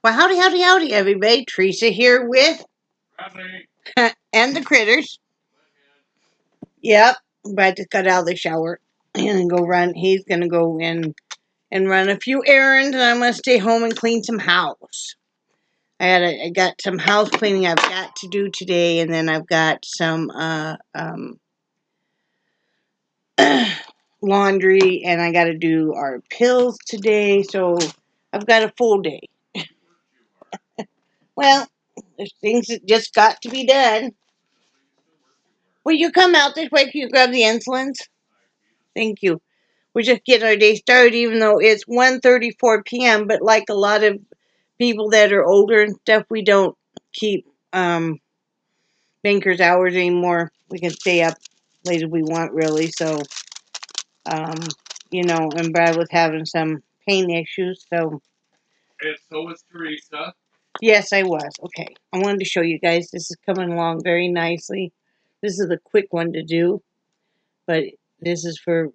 Well, howdy, howdy, howdy, everybody. Teresa here with and the critters. Yep, Brad just got out of the shower and go run. He's gonna go in and run a few errands, and I'm gonna stay home and clean some house. I got some house cleaning I've got to do today, and then I've got some laundry, and I got to do our pills today. So I've got a full day. Well, there's things that just got to be done. Will you come out this way? Can you grab the insulins? Thank you. We're just getting our day started, even though it's 1:34 p.m. But like a lot of people that are older and stuff, we don't keep banker's hours anymore. We can stay up late as we want, really. So, um, and Brad was having some pain issues. So, and so was Teresa. Yes, I was. Okay. I wanted to show you guys. This is coming along very nicely. This is a quick one to do, but this is for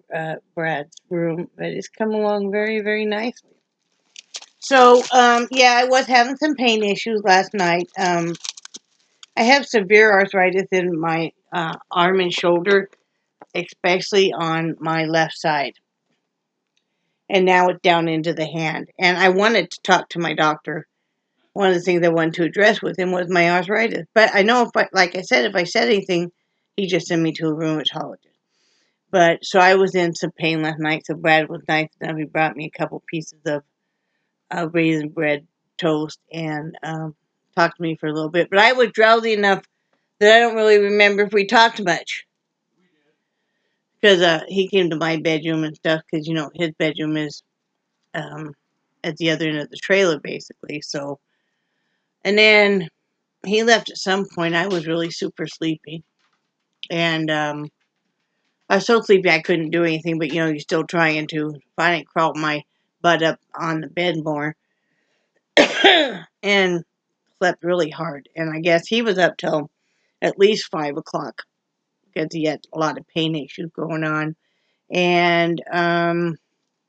Brad's room. But it's coming along very, very nicely. So, yeah, I was having some pain issues last night. I have severe arthritis in my arm and shoulder, especially on my left side. And now it's down into the hand. And I wanted to talk to my doctor. One of the things I wanted to address with him was my arthritis. But I know, like I said, if I said anything, he just sent me to a rheumatologist. But so I was in some pain last night. So Brad was nice enough. He brought me a couple pieces of raisin bread toast and talked to me for a little bit. But I was drowsy enough that I don't really remember if we talked much. Because he came to my bedroom and stuff. Because his bedroom is at the other end of the trailer, basically. So, and then he left at some point. I was really super sleepy, and I was so sleepy I couldn't do anything. But you're still trying to. Finally, crawled my butt up on the bed more, and slept really hard. And I guess he was up till at least 5 o'clock because he had a lot of pain issues going on. And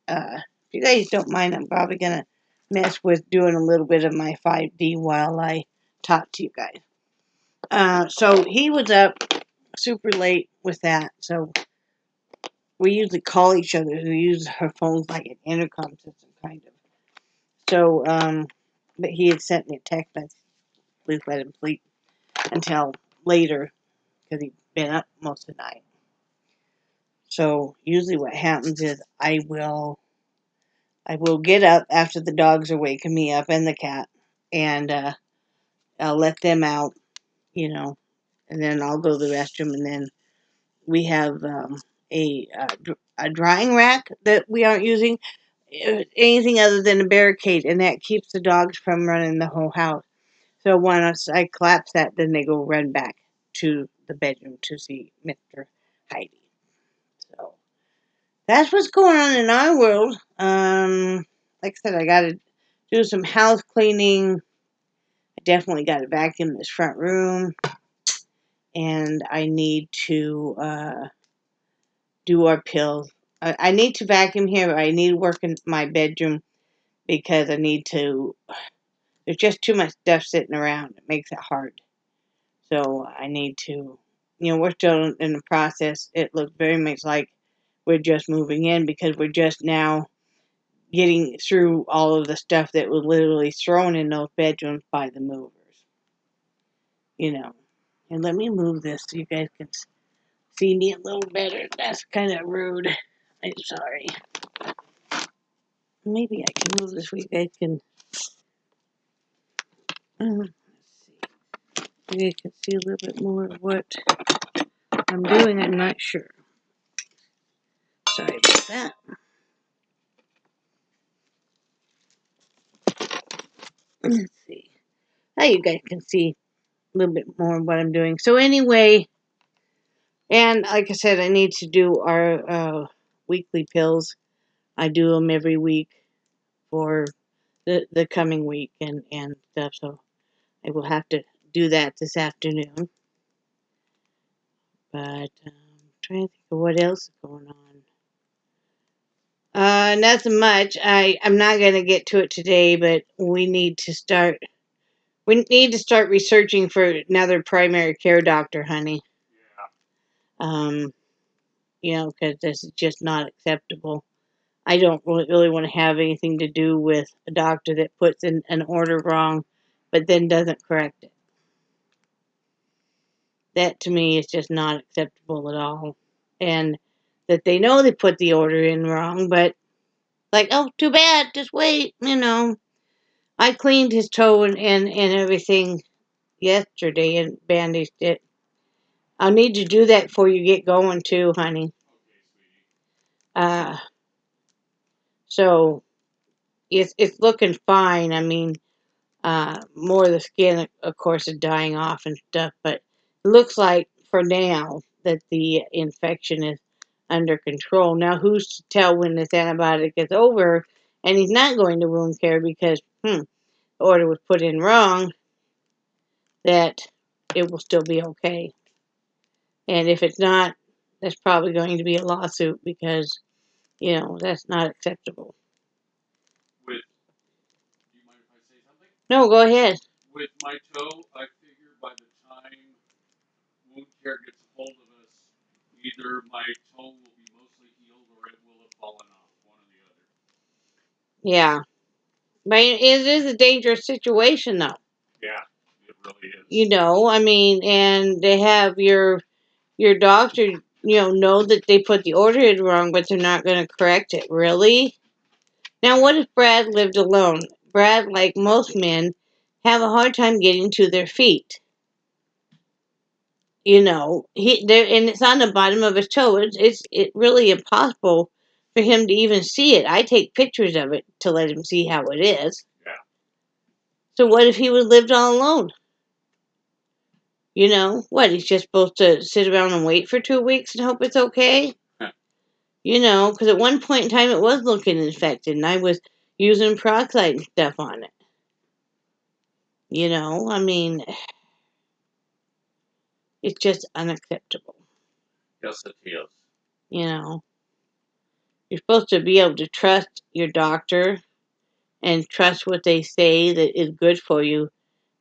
if you guys don't mind, I'm probably gonna mess with doing a little bit of my 5D while I talk to you guys. So he was up super late with that. So we usually call each other. We use our phones like an intercom system, kind of. So, but he had sent me a text message. Please let him sleep until later because he'd been up most of the night. So usually what happens is I will get up after the dogs are waking me up and the cat, and I'll let them out, and then I'll go to the restroom, and then we have a drying rack that we aren't using anything other than a barricade, and that keeps the dogs from running the whole house. So once I collapse that, then they go run back to the bedroom to see Mr. Heidi. So that's what's going on in our world. Like I said, I got to do some house cleaning. I definitely got to vacuum this front room, and I need to do our pills. I need to vacuum here. I need to work in my bedroom because I need to. There's just too much stuff sitting around. It makes it hard. So I need to. We're still in the process. It looks very much like we're just moving in because we're just now getting through all of the stuff that was literally thrown in those bedrooms by the movers. And let me move this so you guys can see me a little better. That's kind of rude. I'm sorry. Maybe I can move this so you guys can. Let's see. You guys can see a little bit more of what I'm doing. I'm not sure. Sorry about that. Let's see. Now you guys can see a little bit more of what I'm doing. So anyway, and like I said, I need to do our weekly pills. I do them every week for the coming week and stuff. So I will have to do that this afternoon. But I'm trying to think of what else is going Nothing much. I'm not going to get to it today, but we need to start. We need to start researching for another primary care doctor, honey. Yeah. Because this is just not acceptable. I don't really want to have anything to do with a doctor that puts in an order wrong, but then doesn't correct it. That to me is just not acceptable at all. And that they know they put the order in wrong, but like, oh, too bad, just wait, I cleaned his toe and everything yesterday and bandaged it. I'll need to do that before you get going too, honey. Okay, sweetie. Uh, so it's looking fine. I mean, more of the skin, of course, is dying off and stuff, but it looks like for now that the infection is under control. Now, who's to tell when this antibiotic is over and he's not going to wound care because the order was put in wrong, that it will still be okay. And if it's not, there's probably going to be a lawsuit because, that's not acceptable. Do you mind if I say something? No, go ahead. With my toe, I figure by the time wound care gets a hold of us, either my toe will be mostly healed or it will have fallen off, one or the other. Yeah. But it is a dangerous situation, though. Yeah, it really is. I mean, and they have your doctor, know that they put the order in wrong, but they're not going to correct it. Really? Now, what if Brad lived alone? Brad, like most men, have a hard time getting to their feet. He there, and it's on the bottom of his toe. It's really impossible for him to even see it. I take pictures of it to let him see how it is. Yeah. So what if he would lived all alone? What? He's just supposed to sit around and wait for 2 weeks and hope it's okay? Huh. Because at one point in time it was looking infected and I was using peroxide and stuff on it. I mean, it's just unacceptable. Yes, it is. You're supposed to be able to trust your doctor and trust what they say that is good for you,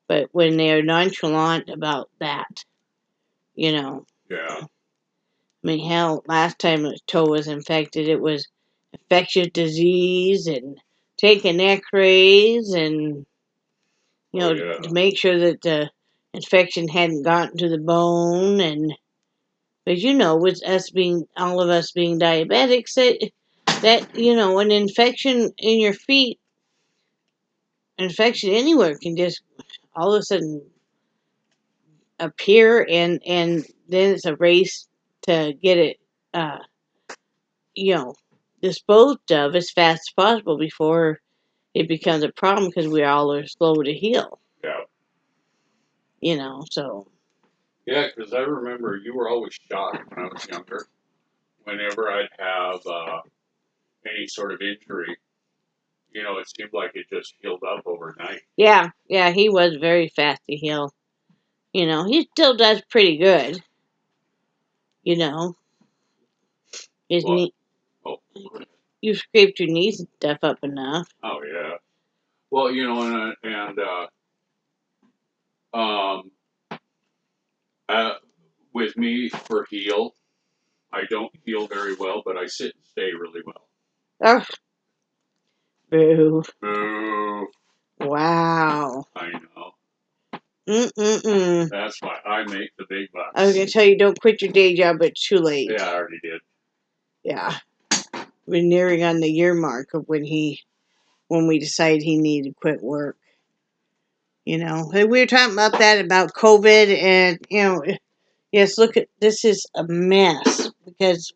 but when they're nonchalant about that, Yeah. I mean, hell, last time his toe was infected, it was infectious disease and taking x-rays and, to make sure that the infection hadn't gotten to the bone. And, but with all of us being diabetics, that an infection in your feet, infection anywhere can just all of a sudden appear and then it's a race to get it, you know, disposed of as fast as possible before it becomes a problem because we all are slow to heal. Yeah. So. Yeah, because I remember you were always shocked when I was younger. Whenever I'd have any sort of injury, it seemed like it just healed up overnight. Yeah, he was very fast to heal. He still does pretty good. His knee. Oh. You scraped your knees and stuff up enough. Oh yeah. Well, um, with me for heal, I don't heal very well, but I sit and stay really well. Oh. Boo. Boo. Wow. I know. Mm-mm-mm. That's why I make the big bucks. I was going to tell you, don't quit your day job, but it's too late. Yeah, I already did. Yeah. We're nearing on the year mark of when we decided he needed to quit work. We were talking about that, about COVID, and, yes, look at, this is a mess, because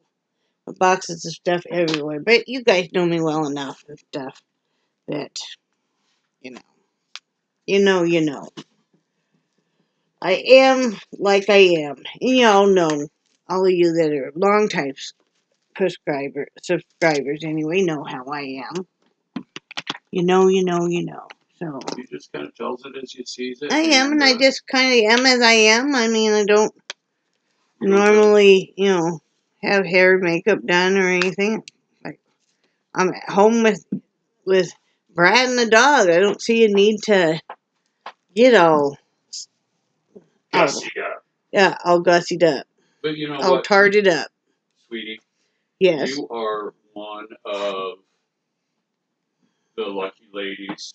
boxes of stuff everywhere, but you guys know me well enough and stuff, that, you know. I am like I am. And y'all know, all of you that are long-time subscribers anyway, know how I am. You know. So You just kind of tells it as you sees it. I am, and I just kind of am as I am. I mean, I don't normally, have hair and makeup done or anything. I I'm at home with Brad and the dog. I don't see a need to get all Gussy up. yeah, all gussied up, But you know all what, tarted up. sweetie? Yes. You are one of the lucky ladies,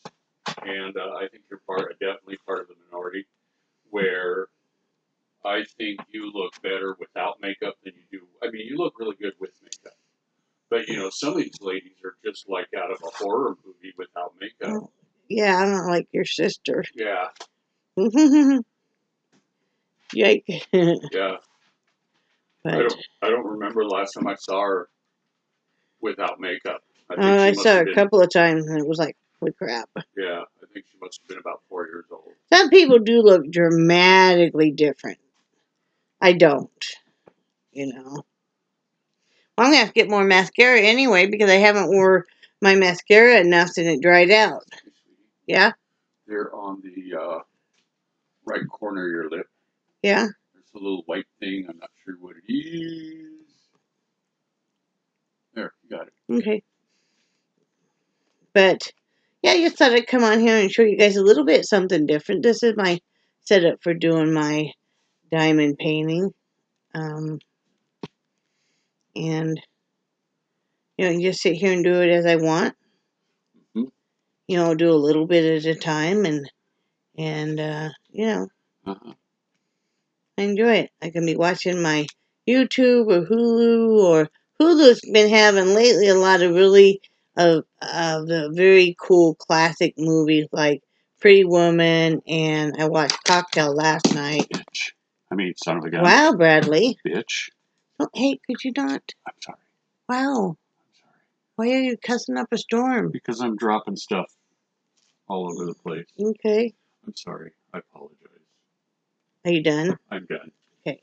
and I think you're definitely part of the minority, where I think you look better without makeup than you do. I mean, you look really good with makeup. But you know, some of these ladies are just like out of a horror movie without makeup. Oh, yeah, I'm not like your sister. Yeah. Yike. Yeah. But I don't remember the last time I saw her without makeup. I saw her a couple of times and it was like, holy crap. Yeah, I think she must have been about 4 years old. Some people do look dramatically different. I don't, you know. I'm gonna have to get more mascara anyway because I haven't wore my mascara enough and it dried out. Yeah? They're on the right corner of your lip. Yeah? There's a little white thing. I'm not sure what it is. There, you got it. Okay. But yeah, I just thought I'd come on here and show you guys a little bit something different. This is my setup for doing my diamond painting. And you just sit here and do it as I want. Mm-hmm. Do a little bit at a time and Uh-huh. I enjoy it. I can be watching my YouTube or Hulu, or Hulu's been having lately a lot of really of the very cool classic movies like Pretty Woman, and I watched Cocktail last night. Bitch. I mean, son of a gun. Wow, Bradley. Bitch. Oh, hey, could you not? I'm sorry. Wow. I'm sorry. Why are you cussing up a storm? Because I'm dropping stuff all over the place. Okay. I'm sorry. I apologize. Are you done? I'm done. Okay.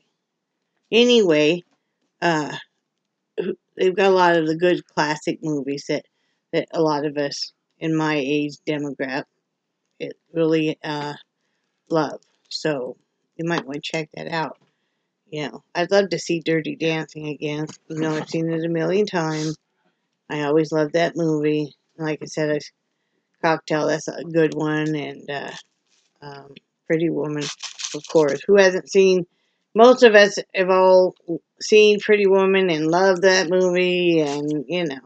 Anyway, they've got a lot of the good classic movies that a lot of us in my age demographic it really love. So you might want to check that out. I'd love to see Dirty Dancing again. I've seen it a million times. I always loved that movie. Like I said, Cocktail, that's a good one, and Pretty Woman, of course. Who hasn't seen? Most of us have all seen Pretty Woman and loved that movie, and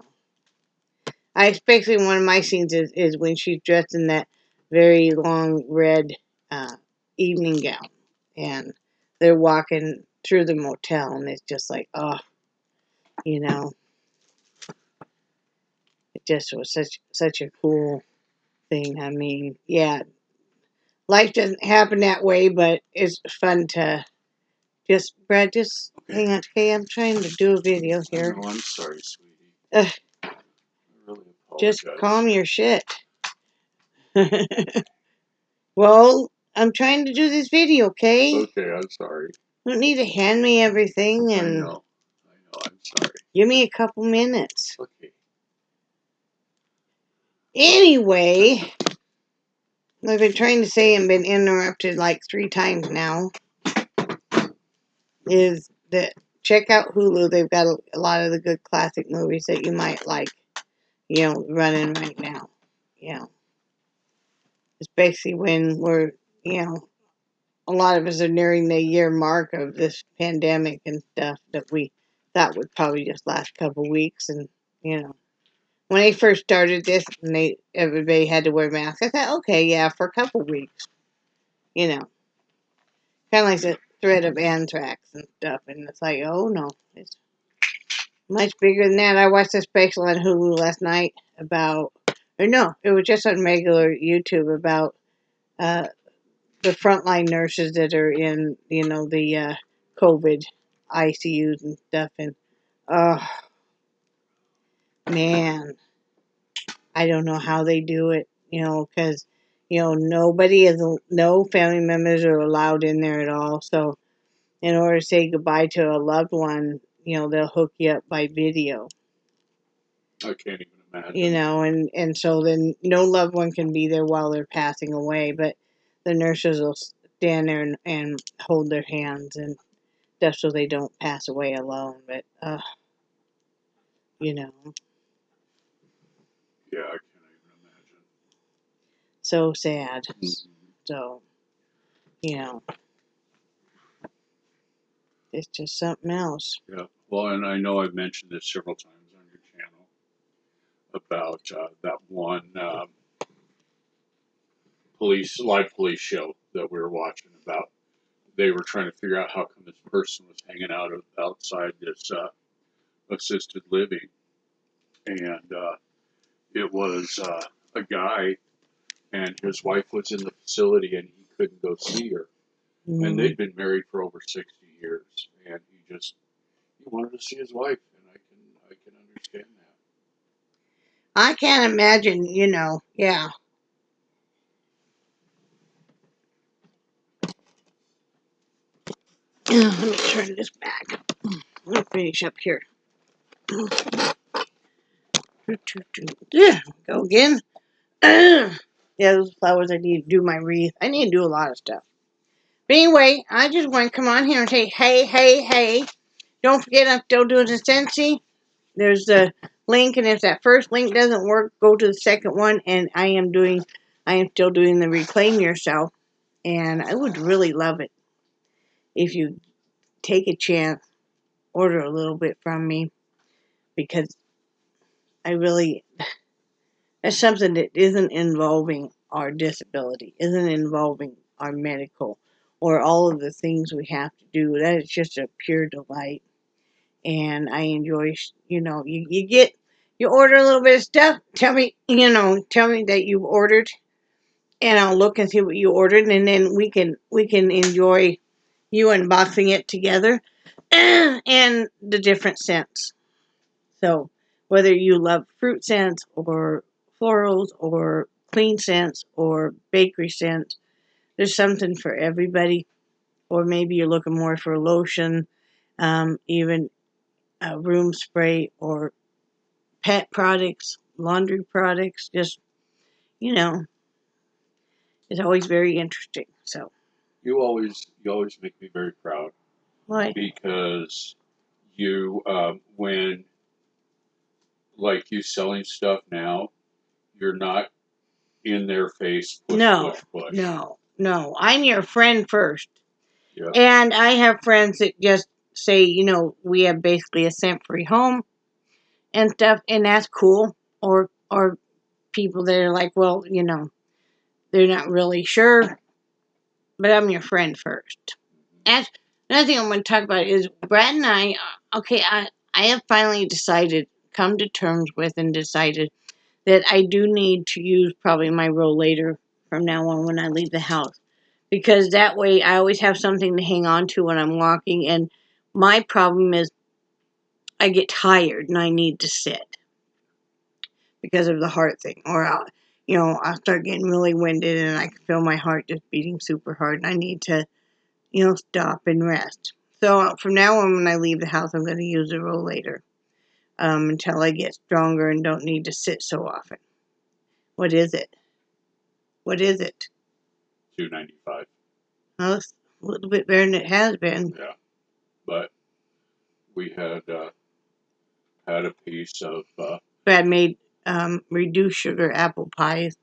I especially one of my scenes is when she's dressed in that very long red evening gown, and they're walking through the motel, and it's just like, oh, it just was such a cool thing. I mean, yeah, life doesn't happen that way, but it's fun to Brad, just hang on. Okay, I'm trying to do a video here. Oh, I'm sorry, sweetie. I really apologize. Just calm your shit. Well, I'm trying to do this video, okay? Okay, I'm sorry. You don't need to hand me everything and I know, I'm sorry. give me a couple minutes. Okay. Anyway, I've been trying to say and been interrupted like 3 times now. Is that check out Hulu? They've got a lot of the good classic movies that you might like, running right now. Especially when we're, a lot of us are nearing the year mark of this pandemic and stuff that we thought would probably just last a couple weeks. And, when they first started this and everybody had to wear masks, I thought, okay, yeah, for a couple weeks, kind of like the threat of anthrax and stuff. And it's like, oh no, it's much bigger than that. I watched a special on Hulu last night about, or no, it was just on regular YouTube about the frontline nurses that are in, the COVID ICUs and stuff. And, oh, man, I don't know how they do it, because, no family members are allowed in there at all. So, in order to say goodbye to a loved one, they'll hook you up by video. I can't even imagine. And so then no loved one can be there while they're passing away, but the nurses will stand there and hold their hands and stuff so they don't pass away alone. But, you know, Yeah, I can't even imagine. So sad. Mhm. So, you know, it's just something else. Yeah. Well, and I know I've mentioned this several times on your channel about that one live police show that we were watching about. They were trying to figure out how come this person was hanging out outside this assisted living, and it was a guy, and his wife was in the facility, and he couldn't go see her, and they'd been married for over 60 years, and he wanted to see his wife, and I can understand that. I can't imagine, yeah. Let me turn this back. Let me finish up here. Yeah, go again. Yeah, those flowers, I need to do my wreath. I need to do a lot of stuff. But anyway, I just want to come on here and say, hey, hey, hey. Don't forget, I'm still doing the Scentsy. There's the link, and if that first link doesn't work, go to the second one, and I am still doing the Reclaim Yourself, and I would really love it if you take a chance, order a little bit from me, because I really, that's something that isn't involving our disability, isn't involving our medical, or all of the things we have to do. That is just a pure delight. And I enjoy, you order a little bit of stuff, tell me that you've ordered, and I'll look and see what you ordered, and then we can enjoy you unboxing it together, and the different scents. So whether you love fruit scents or florals or clean scents or bakery scents, there's something for everybody. Or maybe you're looking more for lotion, even room spray or pet products, laundry products. Just, you know, it's always very interesting. So, You always make me very proud why? because when like you selling stuff now, you're not in their face, push, No, push, push. no. I'm your friend first. Yep. And I have friends that just say, we have basically a scent free home and stuff, and that's cool. Or people that are like, well, they're not really sure, but I'm your friend first. And another thing I'm going to talk about is Brad and I. Okay, I have finally come to terms with, and decided that I do need to use probably my rollator from now on when I leave the house, because that way I always have something to hang on to when I'm walking. And my problem is I get tired and I need to sit because of the heart thing, or I'll start getting really winded and I can feel my heart just beating super hard, and I need to stop and rest. So from now on, when I leave the house, I'm going to use the rollator until I get stronger and don't need to sit so often. What is it? What is it? $2.95. Well, it's a little bit better than it has been. Yeah, but we had a piece of Brad made reduced sugar apple pies,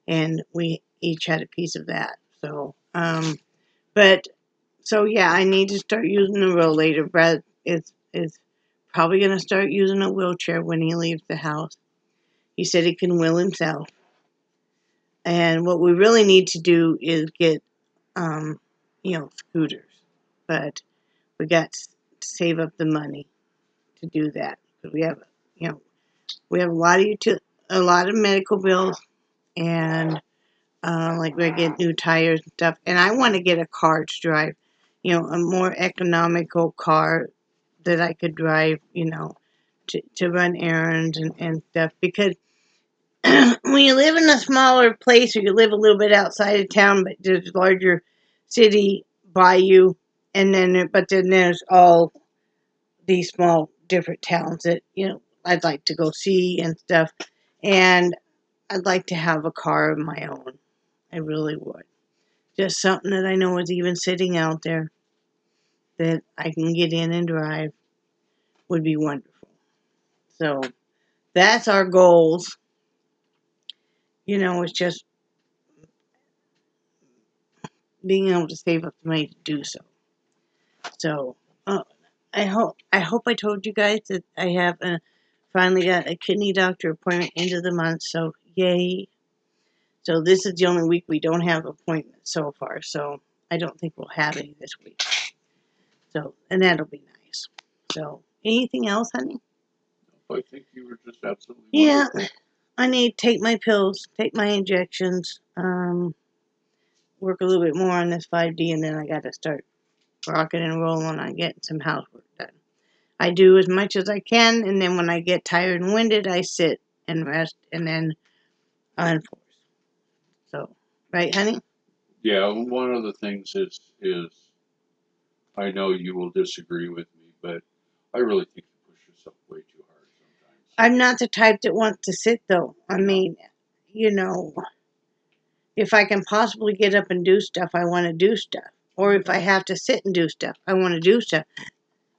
and we each had a piece of that. So, yeah, I need to start using the rollator. Brad is probably going to start using a wheelchair when he leaves the house. He said he can wheel himself. And what we really need to do is get, scooters. But we got to save up the money to do that. Because we have a lot of medical bills, and like we get new tires and stuff. And I want to get a car to drive, a more economical car that I could drive, to run errands and stuff. Because when you live in a smaller place, or you live a little bit outside of town, but there's a larger city by you, but then there's all these small different towns that I'd like to go see and stuff, and I'd like to have a car of my own. I really would. Just something that I know is even sitting out there that I can get in and drive would be wonderful. So that's our goals. It's just being able to save up the money to do so. So, I hope I told you guys that I have finally got a kidney doctor appointment end of the month. So yay! So this is the only week we don't have appointments so far. So I don't think we'll have any this week. So and that'll be nice. So anything else, honey? I think you were just absolutely Yeah, wonderful. I need to take my pills, take my injections, work a little bit more on this 5D, and then I got to start rocking and rolling on getting some housework done. I do as much as I can, and then when I get tired and winded, I sit and rest, and then unforce. So, right, honey? Yeah, one of the things is I know you will disagree with me, but I really think you push yourself way too hard sometimes. I'm not the type that wants to sit, though. I mean, if I can possibly get up and do stuff, I want to do stuff. Or if I have to sit and do stuff, I want to do stuff.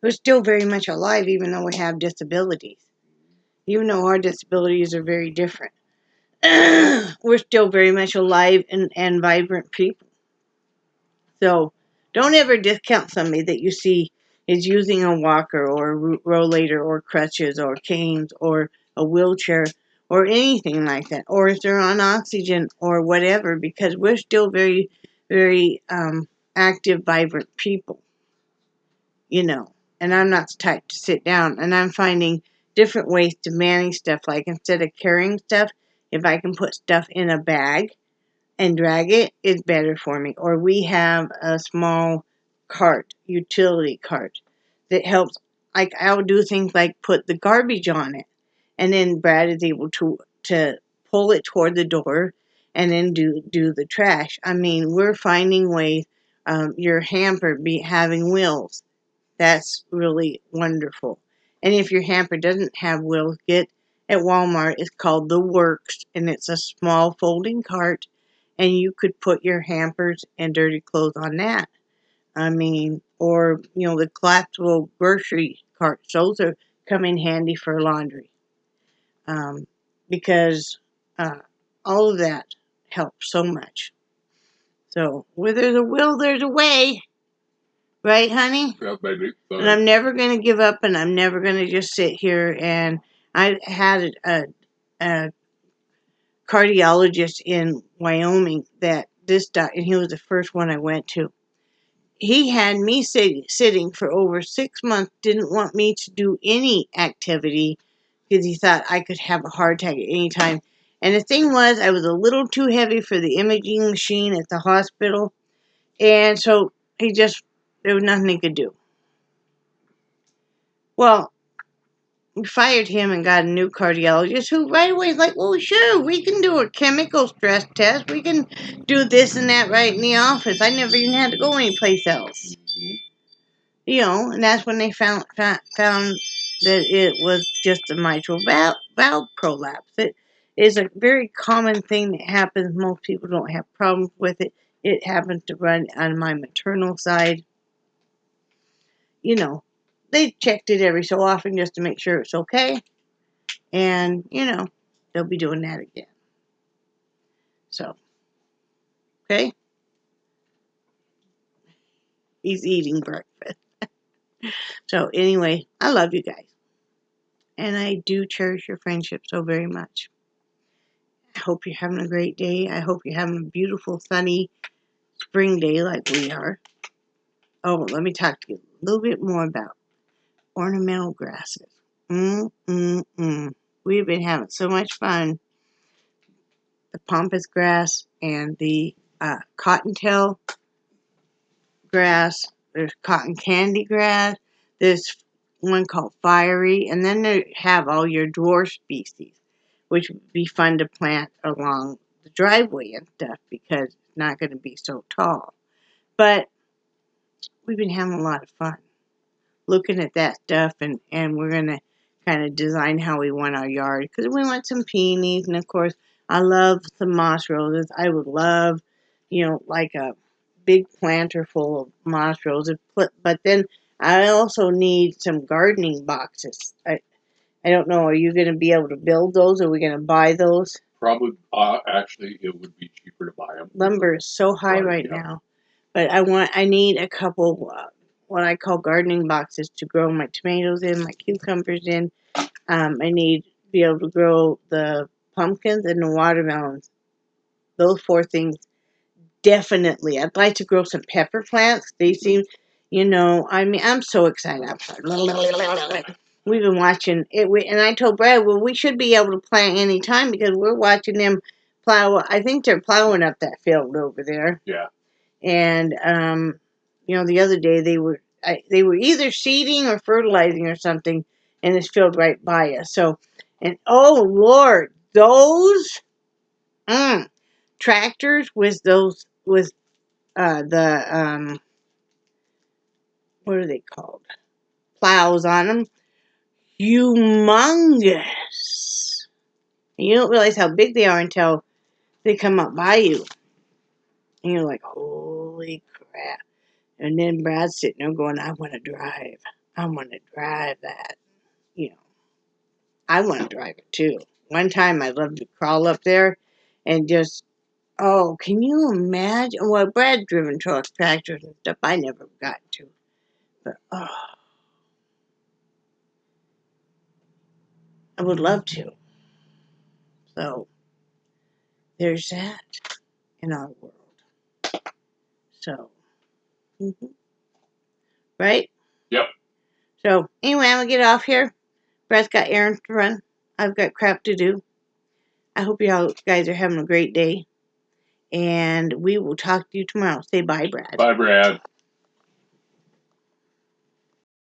We're still very much alive, even though we have disabilities. Even though our disabilities are very different. We're still very much alive and vibrant people. So don't ever discount somebody that you see is using a walker or a rollator or crutches or canes or a wheelchair or anything like that, or if they're on oxygen or whatever, because we're still very, very active, vibrant people, And I'm not the type to sit down, and I'm finding different ways to manage stuff. Like instead of carrying stuff, if I can put stuff in a bag and drag it is better for me. Or we have a small cart, utility cart, that helps. Like I'll do things like put the garbage on it, and then Brad is able to pull it toward the door, and then do the trash. I mean, we're finding ways. Your hamper be having wheels. That's really wonderful. And if your hamper doesn't have wheels, get at Walmart. It's called the Works, and it's a small folding cart, and you could put your hampers and dirty clothes on that. I mean, or the collapsible grocery carts. Those are come in handy for laundry, because all of that helps so much. So where there's a will, there's a way. Right, honey? Yeah, baby. And I'm never going to give up, and I'm never going to just sit here. And I had a cardiologist in Wyoming and he was the first one I went to. He had me sitting for over 6 months, didn't want me to do any activity because he thought I could have a heart attack at any time. And the thing was, I was a little too heavy for the imaging machine at the hospital. And so there was nothing he could do. Well, we fired him and got a new cardiologist who right away is like, well, sure, we can do a chemical stress test. We can do this and that right in the office. I never even had to go anyplace else. And that's when they found that it was just a mitral valve prolapse. It is a very common thing that happens. Most people don't have problems with it. It happens to run on my maternal side. They checked it every so often just to make sure it's okay. And, they'll be doing that again. So, okay? He's eating breakfast. So, anyway, I love you guys. And I do cherish your friendship so very much. I hope you're having a great day. I hope you're having a beautiful, sunny spring day like we are. Oh, let me talk to you a little bit more about ornamental grasses. We've been having so much fun. The pampas grass and the cottontail grass. There's cotton candy grass. There's one called fiery. And then they have all your dwarf species, which would be fun to plant along the driveway and stuff because it's not going to be so tall. But we've been having a lot of fun looking at that stuff, and we're going to kind of design how we want our yard because we want some peonies, and of course I love some moss roses. I would love, like a big planter full of moss roses, but then I also need some gardening boxes. I don't know, are you going to be able to build those, or are we going to buy those? Probably, actually, it would be cheaper to buy them. Lumber is so high right yeah. now. But I need a couple, what I call gardening boxes to grow my tomatoes in, my cucumbers in. I need to be able to grow the pumpkins and the watermelons. Those four things, definitely. I'd like to grow some pepper plants. They seem, I'm so excited. We've been watching it, and I told Brad, well, we should be able to plant any time because we're watching them plow. I think they're plowing up that field over there. Yeah. And the other day they were either seeding or fertilizing or something in this field right by us. So, and oh Lord, those tractors with the what are they called? Plows on them, humongous. And you don't realize how big they are until they come up by you, and you're like, holy crap! And then Brad's sitting there going, I want to drive. I want to drive that. I want to drive it too. One time I'd love to crawl up there and just, oh, can you imagine? Well, Brad's driven trucks, tractors, and stuff I never got to. But, oh, I would love to. So, there's that in our world. So, right? Yep. So, anyway, I'm going to get off here. Brad's got errands to run. I've got crap to do. I hope you guys are having a great day. And we will talk to you tomorrow. Say bye, Brad. Bye, Brad.